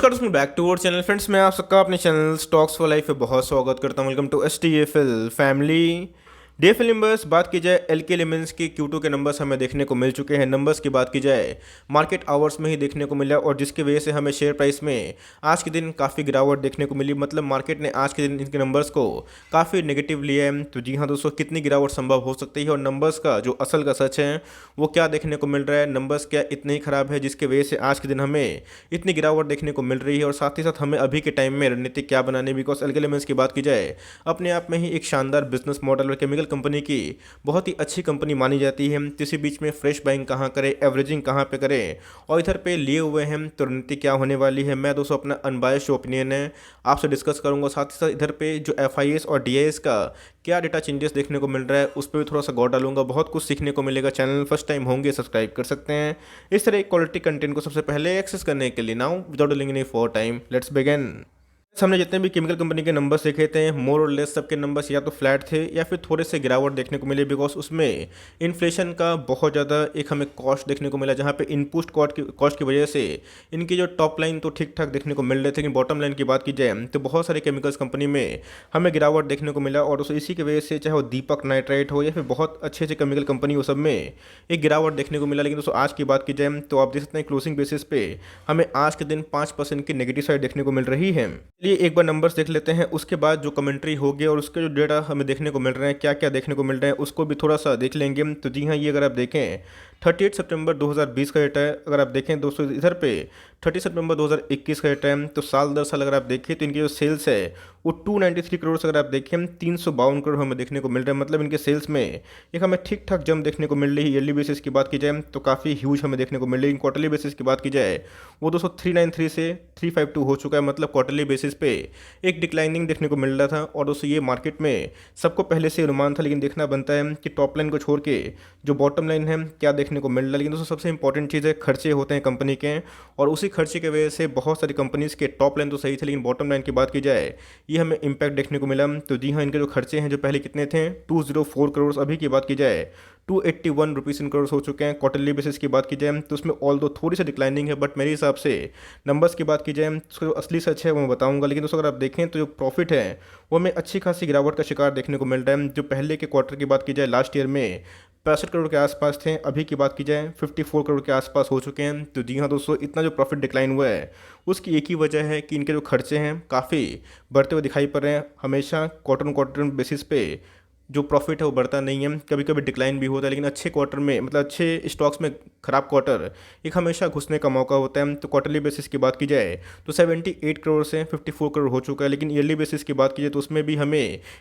नमस्कार दोस्तों, back to our channel. Friends, मैं आप सबका अपने चैनल स्टॉक्स फॉर लाइफ पे बहुत स्वागत करता हूं। Welcome to STFL family. DFL numbers बात की जाए, LK एलिमेंट्स के Q2 के नंबर्स हमें देखने को मिल चुके हैं। नंबर्स की बात की जाए, मार्केट आवर्स में ही देखने को मिला और जिसकी वजह से हमें शेयर प्राइस में आज के दिन काफ़ी गिरावट देखने को मिली। मतलब मार्केट ने आज के दिन इनके नंबर्स को काफ़ी नेगेटिव लिया है। तो जी हाँ दोस्तों, कितनी गिरावट संभव हो सकती है और नंबर्स का जो असल का सच है वो क्या देखने को मिल रहा है। नंबर्स क्या इतने ही खराब है जिसकी वजह से आज के दिन हमें इतनी गिरावट देखने को मिल रही है। और साथ ही साथ हमें अभी के टाइम में रणनीति क्या बनानी, बिकॉज LK एलिमेंट्स की बात की जाए, अपने आप में ही एक शानदार बिजनेस मॉडल और केमिकल कंपनी की बहुत ही अच्छी कंपनी मानी जाती है। इसी बीच में फ्रेश बाइंग कहाँ करें, एवरेजिंग कहाँ पे करें, और इधर पे लिए हुए हैं तो रणनीति क्या होने वाली है, मैं दोस्तों अपना अनबायस्ड ओपिनियन है आपसे डिस्कस करूंगा। साथ ही साथ इधर पे जो FIS और DIS का क्या डेटा चेंजेस देखने को मिल रहा है उस पर भी थोड़ा सा गौर डालूंगा। बहुत कुछ सीखने को मिलेगा। चैनल फर्स्ट टाइम होंगे सब्सक्राइब कर सकते हैं इस तरह क्वालिटी कंटेंट को सबसे पहले एक्सेस करने के लिए। Now without delaying any for time, let's begin. हमने जितने भी केमिकल कंपनी के नंबर्स देखे थे, मोर और लेस सबके नंबर्स या तो फ्लैट थे या फिर थोड़े से गिरावट देखने को मिले, बिकॉज उसमें इन्फ्लेशन का बहुत ज़्यादा एक हमें कॉस्ट देखने को मिला, जहाँ पे इनपुट कॉस्ट की वजह से इनकी जो टॉप लाइन तो ठीक ठाक देखने को मिल रहे थे, लेकिन बॉटम लाइन की बात की जाए तो बहुत सारे केमिकल्स कंपनी में हमें गिरावट देखने को मिला। और दोस्तों इसी की वजह से चाहे वो दीपक नाइट्राइट हो या फिर बहुत अच्छे अच्छे केमिकल कंपनी हो, सब में एक गिरावट देखने को मिला। लेकिन दोस्तों आज की बात की जाए तो आप देख सकते हैं क्लोजिंग बेसिस पे हमें आज के दिन 5% की नेगेटिव साइड देखने को मिल रही है। चलिए एक बार नंबर्स देख लेते हैं, उसके बाद जो कमेंट्री होगी और उसके जो डेटा हमें देखने को मिल रहे हैं, क्या क्या देखने को मिल रहे हैं, उसको भी थोड़ा सा देख लेंगे। तो जी हाँ, ये अगर आप देखें 38 सितंबर 2020 का डेटा है। अगर आप देखें दोस्तों इधर पे 30 सितंबर 2021 का डेटा है, तो साल दर साल अगर आप देखें तो इनकी जो सेल्स है वो 293 करोड़ से अगर आप देखें 352 करोड़ हमें देखने को मिल रहा है। मतलब इनके सेल्स में एक हमें ठीक ठाक जंप देखने को मिल रही है। ईयरली बेसिस की बात की जाए तो काफ़ी ह्यूज हमें देखने को मिल रही है। क्वार्टरली बेसिस की बात की जाए वो दोस्तों 393 से 352 हो चुका है। मतलब क्वार्टरली बेसिस पे एक डिक्लाइनिंग देखने को मिल रहा था। और दोस्तों ये मार्केट में सबको पहले से अनुमान था, लेकिन देखना बनता है कि टॉप लाइन को छोड़ के जो बॉटम लाइन है क्या देखने को मिल रहा है। लेकिन दोस्तों सबसे इंपॉर्टेंट चीज़ है खर्चे होते हैं कंपनी के, और उसी खर्चे की वजह से बहुत सारी कंपनीज के टॉप लाइन तो सही थे, लेकिन बॉटम लाइन की बात की जाए ये हमें इंपैक्ट देखने को मिला। तो जी हाँ, इनके जो खर्चे हैं जो पहले कितने थे 204 करोड़, अभी की बात की जाए 281 रुपीज़ इन करोड़ हो चुके हैं। क्वार्टरली बेसिस की बात की जाए तो उसमें ऑल दो थोड़ी सी डिक्लाइनिंग है, बट मेरे हिसाब से नंबर्स की बात की जाए उसका जो असली सच है वो मैं बताऊंगा। लेकिन दोस्तों अगर आप देखें तो जो प्रॉफिट है वो हमें अच्छी खासी गिरावट का शिकार देखने को मिल रहा है। जो पहले के क्वार्टर की बात की जाए लास्ट ईयर में 65 करोड़ के आसपास थे, अभी की बात की जाए 54 करोड़ के आसपास हो चुके हैं। तो जी हाँ दोस्तों, इतना जो प्रॉफिट डिक्लाइन हुआ है उसकी एक ही वजह है कि इनके जो खर्चे हैं काफ़ी बढ़ते हुए दिखाई पड़ रहे हैं। हमेशा क्वार्टर बेसिस पे जो प्रॉफिट है वो बढ़ता नहीं है, कभी कभी डिक्लाइन भी होता है। लेकिन अच्छे क्वार्टर में, मतलब अच्छे स्टॉक्स में खराब क्वार्टर एक हमेशा घुसने का मौका होता है। तो क्वार्टरली बेसिस की बात की जाए तो 78 करोड़ से 54 करोड़ हो चुका है। लेकिन ईयरली बेसिस की बात की जाए तो उसमें भी हमें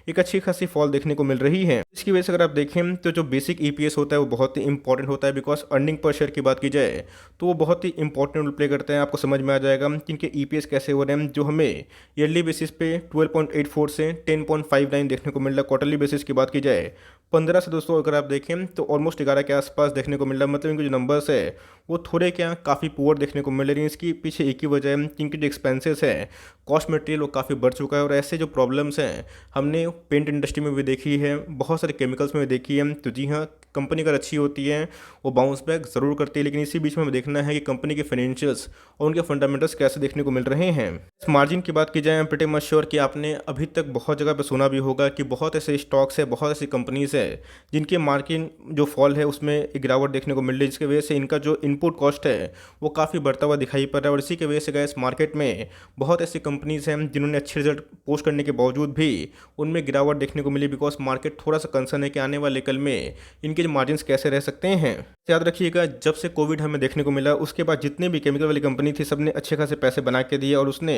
एक अच्छी खासी फॉल देखने को मिल रही है। इसकी वजह से अगर आप देखें तो जो बेसिक EPS होता है वो बहुत ही इंपॉर्टेंट होता है, बिकॉज अर्निंग पर शेयर की बात की जाए तो वो बहुत ही इंपॉर्टेंट रोल प्ले करते हैं। आपको समझ में आ जाएगा कि इनके EPS कैसे हो रहे हैं, जो हमें ईयरली बेसिस पे 12.84 से 10.59 देखने को मिल रहा है। क्वार्टरली बेसिस की बात की जाए 15 से दोस्तों अगर आप देखें तो ऑलमोस्ट 11 के आसपास देखने को मिल रहा है। मतलब इनके जो नंबर्स है वो थोड़े क्या काफ़ी पुअर देखने को मिल रहे हैं। इसकी पीछे एक ही वजह है कि इनकी जो एक्सपेंसेस है, कॉस्ट मटेरियल वो काफ़ी बढ़ चुका है। और ऐसे जो प्रॉब्लम्स हैं हमने पेंट इंडस्ट्री में भी देखी है, बहुत सारे केमिकल्स में भी देखी है। तो जी हाँ, कंपनी अगर अच्छी होती है वो बाउंस बैक ज़रूर करती है, लेकिन इसी बीच में हमें देखना है कि कंपनी के फाइनेंशियल्स और उनके फंडामेंटल्स कैसे देखने को मिल रहे हैं। इस मार्जिन की बात की जाए, प्रीटी मच श्योर कि आपने अभी तक बहुत जगह पर सुना भी होगा कि बहुत ऐसे स्टॉक्स है, बहुत ऐसी कंपनीज है जिनके मार्जिन जो फॉल है उसमें एक गिरावट देखने को मिल रही है, जिसकी वजह से इनका जो इनपुट कॉस्ट है वो काफ़ी बढ़ता हुआ दिखाई पड़ रहा है। और इसी की वजह से गैस मार्केट में बहुत ऐसी कंपनीज हैं जिन्होंने अच्छे रिजल्ट पोस्ट करने के बावजूद भी उनमें गिरावट देखने को मिली, बिकॉज मार्केट थोड़ा सा कंसर्न है कि आने वाले कल में इनके जो मार्जिन कैसे रह सकते हैं। याद रखिएगा, जब से कोविड हमें देखने को मिला उसके बाद जितने भी केमिकल वाली कंपनी थी सबने अच्छे खासे पैसे बना के दिए और उसने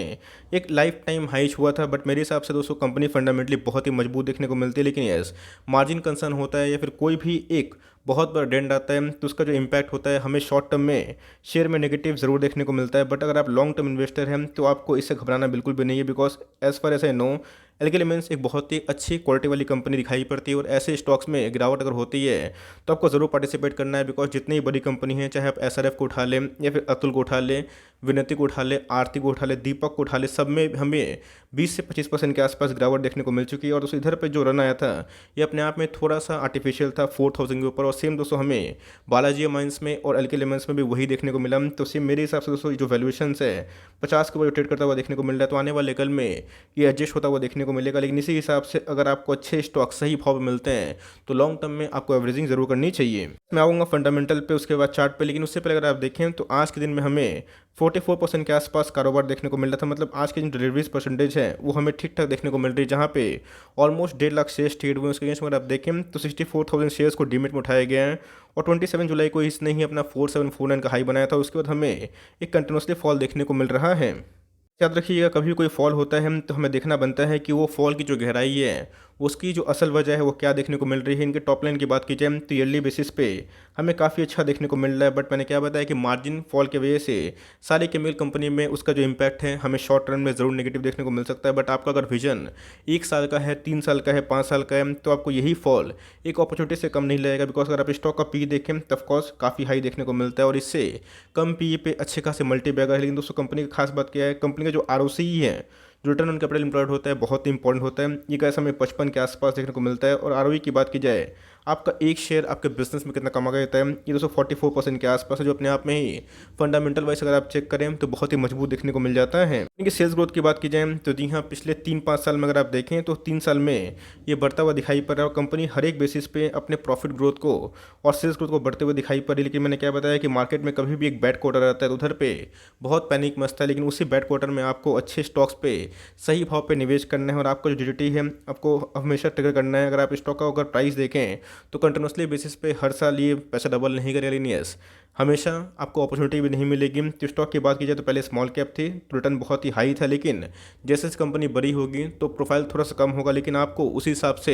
एक लाइफ टाइम हाइच हुआ था। बट मेरे हिसाब से दोस्तों कंपनी फंडामेंटली बहुत ही मजबूत देखने को मिलती है, लेकिन यस मार्जिन कंसर्न होता है या फिर कोई भी एक बहुत बड़ा डेंट आता है तो उसका जो इम्पैक्ट होता है हमें शॉर्ट टर्म में शेयर में नेगेटिव ज़रूर देखने को मिलता है। बट अगर आप लॉन्ग टर्म इन्वेस्टर हैं तो आपको इससे घबराना बिल्कुल भी नहीं है, because as far as I know एल्के लिमिटेड एक बहुत ही अच्छी क्वालिटी वाली कंपनी दिखाई पड़ती है और ऐसे स्टॉक्स में गिरावट अगर होती है तो आपको ज़रूर पार्टिसिपेट करना है, बिकॉज जितनी बड़ी कंपनी है, चाहे आप एसआरएफ को उठा लें या फिर अतुल को उठा लें, विनती को उठा लें, आरती को उठा लें, दीपक को उठा लें, सब में हमें 20 से 25% के आसपास गिरावट देखने को मिल चुकी है। और दोस्तों इधर पे जो रन आया था ये अपने आप में थोड़ा सा आर्टिफिशियल था 4000 के ऊपर, और सेम दोस्तों हमें बालाजी माइंस में और एल्के लिमिटेड में भी वही देखने को मिला। तो सेम मेरे हिसाब से दोस्तों जो वैल्यूएशन है 50 के ऊपर ट्रेड करता हुआ देखने को मिल रहा है, तो आने वाले कल में ये एडजस्ट होता हुआ देखने को मिलेगा। लेकिन इसी हिसाब से अगर आपको अच्छे स्टॉक सही भाव में मिलते हैं तो लॉन्ग टर्म में आपको एवरेजिंग जरूर करनी चाहिए। मैं आऊँगा फंडामेंटल पे, उसके बाद चार्ट पे, लेकिन उससे पहले अगर आप देखें तो आज के दिन में हमें 44% के आसपास कारोबार देखने को मिल रहा था। मतलब आज की जो डिलीवरीज परसेंटेज है वो हमें ठीक ठाक देखने को मिल रही है, जहाँ पे ऑलमोस्ट 1.5 लाख शेयर्स ट्रेड हुए। उसके अगेंस्ट अगर आप देखें तो 64,000 शेयर्स को डीमेट में उठाया गया है और 27 जुलाई को इसने ही अपना 4749 का हाई बनाया था। उसके बाद हमें एक कंटिन्यूसली फॉल देखने को मिल रहा है। याद रखिएगा, कभी कोई फॉल होता है तो हमें देखना बनता है कि वो फॉल की जो गहराई है उसकी जो असल वजह है वो क्या देखने को मिल रही है। इनके टॉप लाइन की बात की जाए तो ईयरली बेसिस पे हमें काफ़ी अच्छा देखने को मिल रहा है, बट मैंने क्या बताया कि मार्जिन फॉल की वजह से सारी केमिकल कंपनी में उसका जो इम्पैक्ट है हमें शॉर्ट टर्म में ज़रूर नेगेटिव देखने को मिल सकता है। बट आपका अगर विजन 1 साल का है, 3 साल का है, 5 साल का है, तो आपको यही फॉल एक अपॉर्चुनिटी से कम नहीं लगेगा। बिकॉज अगर आप स्टॉक का पी देखें तो ऑफकोर्स काफ़ी हाई देखने को मिलता है और इससे कम पी पे अच्छे खासे मल्टी बैगर है। लेकिन दोस्तों कंपनी की खास बात क्या है, कंपनी का जो आरओसी है, जो रिटर्न ऑन कैपिटल एम्प्लॉयड होता है, बहुत ही इंपॉर्टेंट होता है। ये कैसा हमें 55 के आसपास देखने को मिलता है। और आरओई की बात की जाए, आपका एक शेयर आपके बिजनेस में कितना कमा जाता है, ये दोस्तों 44% के आसपास है, जो अपने आप में ही फंडामेंटल वाइज अगर आप चेक करें तो बहुत ही मजबूत देखने को मिल जाता है। इनकी सेल्स ग्रोथ की बात की जाए तो जी हाँ, पिछले 3-5 साल में अगर आप देखें तो 3 साल में ये बढ़ता हुआ दिखाई पड़ रहा है और कंपनी हर एक बेसिस पे अपने प्रॉफिट ग्रोथ को और सेल्स ग्रोथ को बढ़ते हुए दिखाई पड़ रही है। लेकिन मैंने क्या बताया कि मार्केट में कभी भी एक बैड क्वार्टर आता है तो उधर पे बहुत पैनिक मचता है, लेकिन उसी बैड क्वार्टर में आपको अच्छे स्टॉक्स पे सही भाव पे निवेश करना है और आपका जो जीडीटी है आपको हमेशा ट्रिगर करना है। अगर आप स्टॉक का अगर प्राइस देखें तो कंटिन्यूसली बेसिस पे हर साल ये पैसा डबल नहीं करेगा, लेकिन यस हमेशा आपको अपॉर्चुनिटी भी नहीं मिलेगी। तो स्टॉक की बात की जाए तो पहले स्मॉल कैप थी तो रिटर्न बहुत ही हाई था, लेकिन जैसे जैसे कंपनी बड़ी होगी तो प्रोफाइल थोड़ा सा कम होगा, लेकिन आपको उसी हिसाब से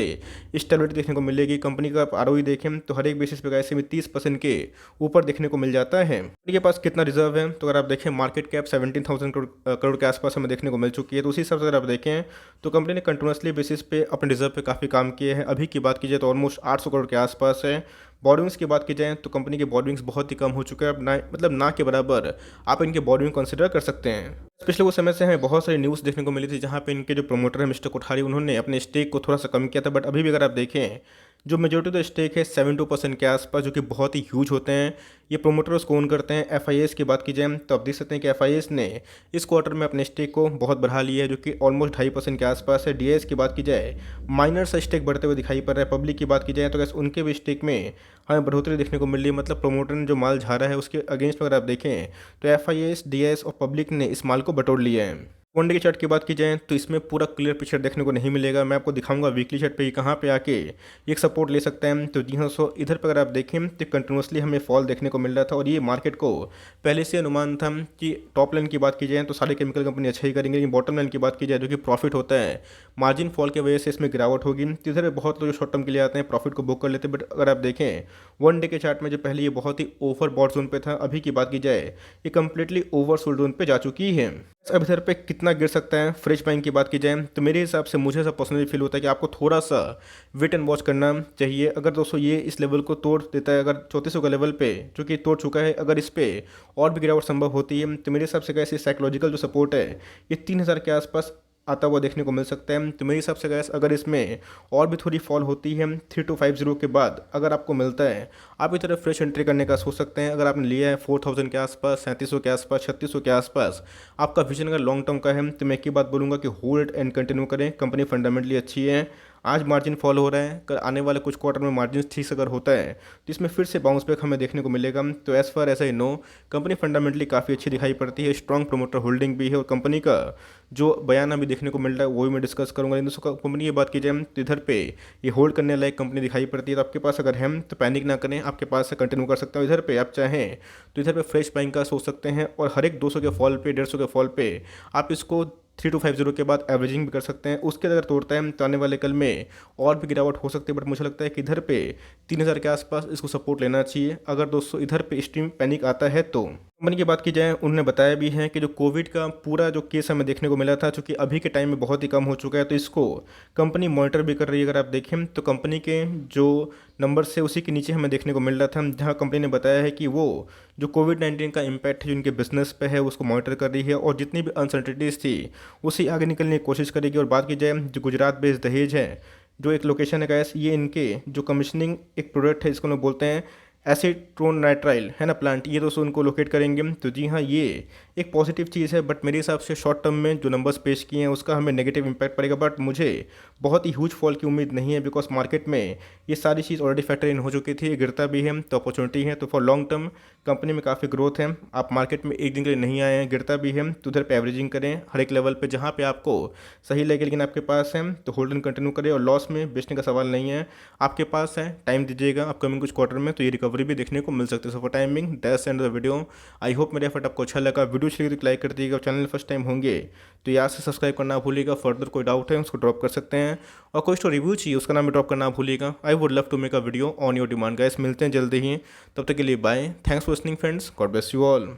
स्टेबिलिटी देखने को मिलेगी। कंपनी का आप आरओई देखें तो हर एक बेसिस पे ऐसे में 30% के ऊपर देखने को मिल जाता है। कंपनी के पास कितना रिजर्व है तो अगर आप देखें मार्केट कैप 17,000 करोड़ के आसपास हमें देखने को मिल चुकी है। तो उसी हिसाब से अगर आप देखें तो कंपनी ने कंटिन्यूसली बेसिस पे अपने रिजर्व पे काफ़ी काम किए हैं। अभी की बात की जाए तो ऑलमोस्ट 800 करोड़ के आसपास है। बॉर्डविंग्स की बात की जाए तो कंपनी के बॉर्डविंग्स बहुत ही कम हो चुके हैं, अब ना मतलब ना के बराबर आप इनके बॉर्डविंग कंसिडर कर सकते हैं। पिछले कुछ समय से हमें बहुत सारी न्यूज़ देखने को मिली थी जहाँ पे इनके जो प्रमोटर है मिस्टर कोठारी, उन्होंने अपने स्टेक को थोड़ा सा कम किया था। बट अभी भी अगर आप देखें जो मेजोरिटी ऑफ द स्टेक है 72% के आसपास, जो कि बहुत ही ह्यूज होते हैं। ये प्रोमोटर उसको ओन करते हैं। एफआईएस की बात की जाए तो आप देख सकते हैं कि एफआईएस ने इस क्वार्टर में अपने स्टेक को बहुत बढ़ा लिया है, जो कि ऑलमोस्ट 2.5% के आसपास है। डीएस की बात की जाए माइनर सा स्टेक बढ़ते हुए दिखाई पड़ रहा है। पब्लिक की बात की जाए तो कैसे उनके भी स्टेक में हमें बढ़ोतरी देखने को मिल रही है। मतलब प्रोमोटर ने जो माल झाड़ा है उसके अगेंस्ट में अगर आप देखें तो एफआईएस, डीएस और पब्लिक ने इस माल को बटोर लिया है। वन डे की चार्ट की बात की जाए तो इसमें पूरा क्लियर पिक्चर देखने को नहीं मिलेगा। मैं आपको दिखाऊंगा वीकली चार्ट पे ये कहाँ पे आके एक सपोर्ट ले सकता है। तो जी हाँ, सो इधर पर अगर आप देखें तो कंटिन्यूसली हमें फॉल देखने को मिल रहा था और ये मार्केट को पहले से अनुमान था कि टॉप लाइन की बात की जाए तो सारी केमिकल कंपनी अच्छा ही करेंगे, लेकिन बॉटम लाइन की बात की जाए जो कि प्रॉफिट होता है, मार्जिन फॉल की वजह से इसमें गिरावट होगी। तो इधर बहुत लोग शॉर्ट टर्म के लिए आते हैं, प्रॉफिट को बुक कर लेते हैं। बट अगर आप देखें वन डे के चार्ट में जो पहले ये बहुत ही ओवर बॉट जोन पे था, अभी की बात की जाए ये कंप्लीटली ओवर सोल्ड जोन पे जा चुकी है। अब इधर पे कितना गिर सकता है फ्रेश बाइंग की बात की जाए तो मेरे हिसाब से मुझे ऐसा पर्सनली फील होता है कि आपको थोड़ा सा वेट एंड वॉच करना चाहिए। अगर दोस्तों ये इस लेवल को तोड़ देता है, अगर 3400 का लेवल पे जो कि तोड़ चुका है, अगर इस पे और भी गिरावट संभव होती है तो मेरे हिसाब से कैसे साइकोलॉजिकल जो सपोर्ट है ये 3000 के आसपास आता हुआ देखने को मिल सकता है। तो मेरे हिसाब से गैस अगर इसमें और भी थोड़ी फॉल होती है 3250 के बाद अगर आपको मिलता है, आप इस तरह फ्रेश एंट्री करने का सोच सकते हैं। अगर आपने लिया है 4000 के आसपास, 3700 के आसपास, 3600 के आसपास, आपका विजन अगर लॉन्ग टर्म का है तो मैं एक ही बात बोलूँगा कि होल्ड एंड कंटिन्यू करें। कंपनी फंडामेंटली अच्छी है, आज मार्जिन फॉल हो रहा है, कल आने वाले कुछ क्वार्टर में मार्जिन ठीक अगर होता है तो इसमें फिर से बाउंस बैक हमें देखने को मिलेगा। तो एज फार ऐसा ही नो, कंपनी फंडामेंटली काफ़ी अच्छी दिखाई पड़ती है, स्ट्रॉन्ग प्रोमोटर होल्डिंग भी है और कंपनी का जो बयान अभी देखने को मिल रहा है वो भी मैं डिस्कस करूंगा। लेकिन दोस्तों कंपनी की बात की जाए तो इधर पे ये होल्ड करने लायक कंपनी दिखाई पड़ती है। तो आपके पास अगर है तो पैनिक ना करें, आपके पास से कंटिन्यू कर सकते हो। इधर पे आप चाहें तो इधर पे फ्रेश बाइंग का सोच सकते हैं और हर एक 200 के फॉल पे, 150 के फॉल पे आप इसको 3250 के बाद एवरेजिंग भी कर सकते हैं। उसके अगर तोड़ता है तो आने वाले कल में और भी गिरावट हो सकती है, बट मुझे लगता है कि इधर पे 3000 के आसपास इसको सपोर्ट लेना चाहिए। अगर दोस्तों इधर पे एक्सट्रीम पैनिक आता है तो कंपनी की बात की जाए, उन्होंने बताया भी है कि जो कोविड का पूरा जो केस हमें देखने को मिला था, चूँकि अभी के टाइम में बहुत ही कम हो चुका है, तो इसको कंपनी मॉनिटर भी कर रही है। अगर आप देखें तो कंपनी के जो नंबर्स है उसी के नीचे हमें देखने को मिल रहा था, जहाँ कंपनी ने बताया है कि वो जो कोविड-19 का इम्पैक्ट है जो उनके बिजनेस पे है उसको मॉनिटर कर रही है और जितनी भी अनसर्टिनिटीज़ थी उसी आगे निकलने की कोशिश करेगी। और बात की जाए जो गुजरात बेस्ड दहेज है, जो एक लोकेशन है गैस, ये इनके जो कमीशनिंग एक प्रोडक्ट है इसको लोग बोलते हैं एसीटोनाइट्राइल है ना प्लांट, ये दोस्तों उनको लोकेट करेंगे। तो जी हाँ, ये एक पॉजिटिव चीज़ है, बट मेरे हिसाब से शॉर्ट टर्म में जो नंबर्स पेश किए हैं उसका हमें नेगेटिव इंपैक्ट पड़ेगा। बट मुझे बहुत ही ह्यूज फॉल की उम्मीद नहीं है, बिकॉज मार्केट में ये सारी चीज़ ऑलरेडी फैक्टर इन हो चुकी थी। ये गिरता भी है तो अपॉर्चुनिटी है, तो फॉर लॉन्ग टर्म कंपनी में काफ़ी ग्रोथ है। आप मार्केट में एक दिन के लिए नहीं आए हैं, गिरता भी है तो उधर पे एवरेजिंग करें हर एक लेवल पे जहाँ पे आपको सही लगे, लेकिन आपके पास है तो होल्ड एंड कंटिन्यू करें। और लॉस में बेचने का सवाल नहीं है, आपके पास है, टाइम दीजिएगा अपकमिंग कुछ क्वार्टर में तो ये रिकवरी भी देखने को मिल सकती है। So for timing that's and the video. I hope मेरा एफर्ट आपको अच्छा लगा। वीडियो अच्छी लगी तो लाइक कर दीजिएगा, चैनल फर्स्ट टाइम होंगे तो यहाँ से सब्सक्राइब करना भूलिएगा। फर्दर कोई डाउट है उसको ड्रॉप कर सकते हैं, और कोई तो रिव्यू चाहिए उसका नाम भी ड्रॉप करना भूलिएगा। I would love to make a video on your demand guys. मिलते हैं जल्दी ही, तब तक के लिए bye. Thanks for listening friends, God bless you all.